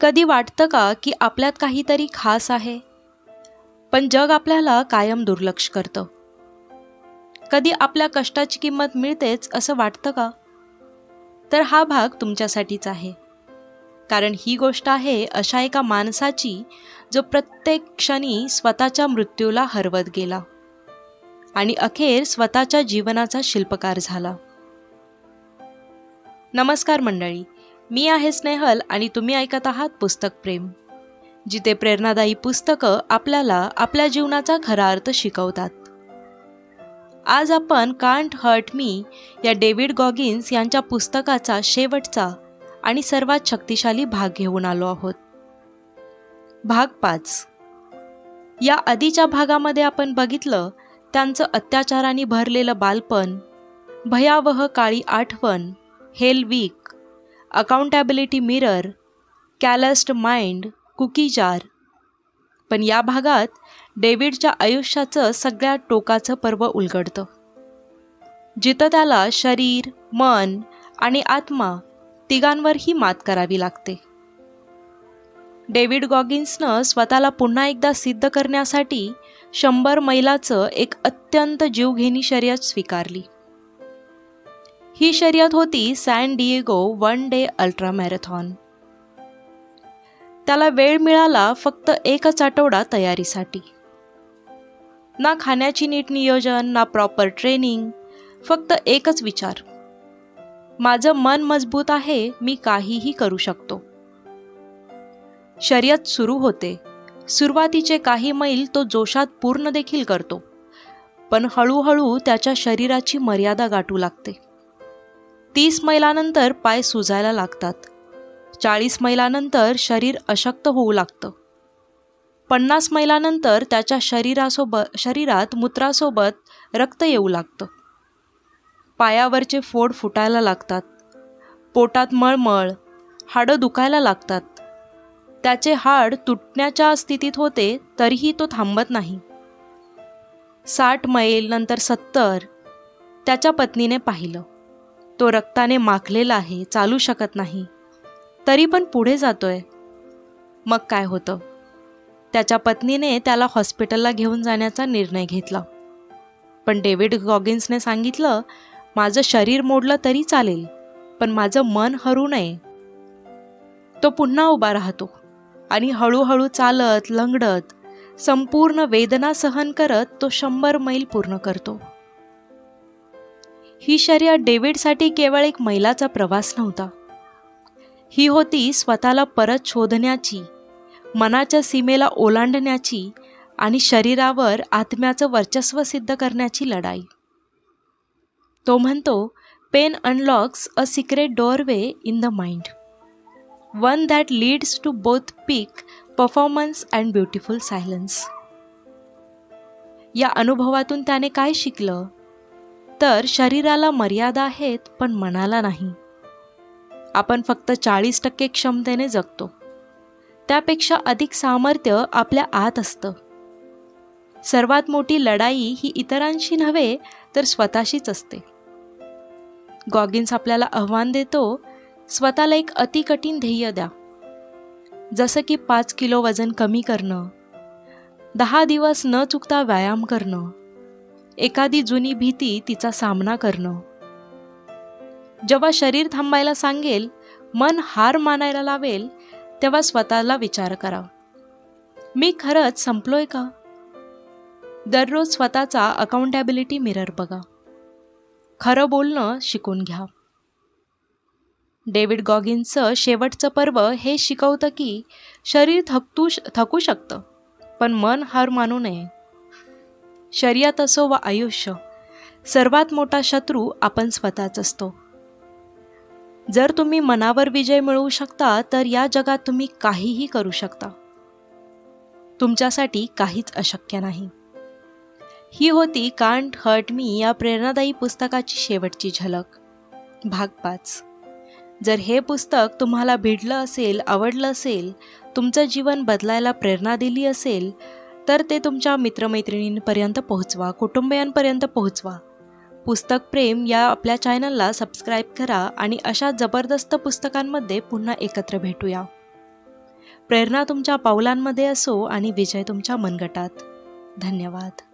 कधी वाटतं का की आपल्यात काहीतरी खास आहे, पण जग आपल्याला कायम दुर्लक्ष करतं? कधी आपल्या कष्टाची किंमत मिळतेच असं वाटतं का? तर हा भाग तुमच्यासाठीच आहे. कारण ही गोष्ट आहे अशा एका माणसाची जो प्रत्येक क्षणी स्वतःच्या मृत्यूला हरवत गेला आणि अखेर स्वतःच्या जीवनाचा शिल्पकार झाला. नमस्कार मंडळी, मी आहे स्नेहल आणि तुम्ही ऐकत आहात पुस्तक प्रेम, जिथे प्रेरणादायी पुस्तकं आपल्याला आपल्या जीवनाचा खरा अर्थ शिकवतात. आज आपण कांट हर्ट मी या डेव्हिड गॉगिन्स यांच्या पुस्तकाचा शेवटचा आणि सर्वात शक्तिशाली भाग घेऊन आलो आहोत. भाग 5. या आधीच्या भागामध्ये आपण बघितलं त्यांचं अत्याचाराने भरलेलं बालपण, भयावह काळी आठवण, hell week, accountability mirror, callused mind, cookie jar. पण या भागात डेव्हिडच्या आयुष्याचं सगळ्यात टोकाचं पर्व उलगडतं, जिथं त्याला शरीर, मन आणि आत्मा तिघांवरही मात करावी लागते. डेव्हिड गॉगिन्सनं स्वतःला पुन्हा एकदा सिद्ध करण्यासाठी 100 मैलाचं एक अत्यंत जीवघेणी शर्यत स्वीकारली. ही शर्यत होती San Diego 1 day ultra marathon. त्याला वेळ मिळाला फक्त 1 आठवडा तयारीसाठी. ना खाण्याची नीट नियोजन, ना प्रॉपर ट्रेनिंग, फक्त एकच विचार: माझं मन मजबूत आहे, मी काहीही करू शकतो. शर्यत सुरू होते. सुरुवातीचे काही मैल तो जोशात पूर्ण देखील करतो, पण हळूहळू त्याच्या शरीराची मर्यादा गाठू लागते. 30 मैलानंतर पाय सुजायला लागतात. 40 मैलानंतर शरीर अशक्त होऊ लागतं. 50 मैलानंतर त्याच्या शरीरात मूत्रासोबत रक्त येऊ लागतं. पायावरचे फोड फुटायला लागतात. पोटात मळमळ, हाडं दुखायला लागतात. त्याचे हाड तुटण्याच्या स्थितीत होते, तरीही तो थांबत नाही. 60 मैल, नंतर 70. त्याच्या पत्नीने पाहिलं. तो रक्ताने माखलेला आहे, चालू शकत नाही, तरी पण पुढे जातोय. मग काय होतं? त्याच्या पत्नीने त्याला हॉस्पिटलला घेऊन जाण्याचा निर्णय घेतला. पण डेव्हिड गॉगिन्सने सांगितलं, माझं शरीर मोडलं तरी चालेल, पण माझं मन हरू नये. तो पुन्हा उभा राहतो आणि हळूहळू चालत, लंगडत, संपूर्ण वेदना सहन करत तो 100 मैल पूर्ण करतो. ही शर्यत डेव्हिडसाठी केवळ एक मैलाचा प्रवास नव्हता. ही होती स्वतःला परत शोधण्याची, मनाच्या सीमेला ओलांडण्याची आणि शरीरावर आत्म्याचं वर्चस्व सिद्ध करण्याची लढाई. तो म्हणतो, pain unlocks a secret doorway in the mind, one that leads to both peak performance and beautiful silence. या अनुभवातून त्याने काय शिकलं? तर शरीराला मर्यादा आहेत, पण मनाला नाही. आपण फक्त 40% क्षमतेने जगतो. त्यापेक्षा अधिक सामर्थ्य आपल्या आत असतं. सर्वात मोठी लढाई ही इतरांशी नव्हे, तर स्वतःशीच असते. गॉगिन्स आपल्याला आव्हान देतो, स्वतःला एक अतिकठीण ध्येय द्या. जसं की 5 किलो वजन कमी करणं, 10 दिवस न चुकता व्यायाम करणं, एखादी जुनी भीती तिचा सामना करणं. जेव्हा शरीर थांबायला सांगेल, मन हार मानायला लावेल, तेव्हा स्वतःला विचार करा, मी खरंच संपलोय का? दररोज स्वतःचा अकाउंटेबिलिटी मिरर बघा. खरं बोलणं शिकून घ्या. डेव्हिड गॉगिन्सचं शेवटचं पर्व हे शिकवतं की शरीर थकू शकतं, पण मन हार मानू नये. शर्यत असो वा आयुष्य, सर्वात मोठा शत्रू आपण स्वतःच असतो. जर तुम्ही मनावर विजय मिळवू शकता, तर या जगात तुम्ही काहीही करू शकता. तुमच्यासाठी काहीच अशक्य नाही. ही होती कांट हर्ट मी या प्रेरणादायी पुस्तकाची शेवटची झलक. भाग 5. जर हे पुस्तक तुम्हाला भिडलं असेल, आवडलं असेल, तुमचं जीवन बदलायला प्रेरणा दिली असेल, तर ते तुमच्या मित्रमैत्रिणींपर्यंत पोहोचवा, कुटुंबियांपर्यंत पोहोचवा. पुस्तक प्रेम या आपल्या चॅनलला सबस्क्राईब करा आणि अशा जबरदस्त पुस्तकांमध्ये पुन्हा एकत्र भेटूया. प्रेरणा तुमच्या पावलांमध्ये असो आणि विजय तुमच्या मनगटात. धन्यवाद.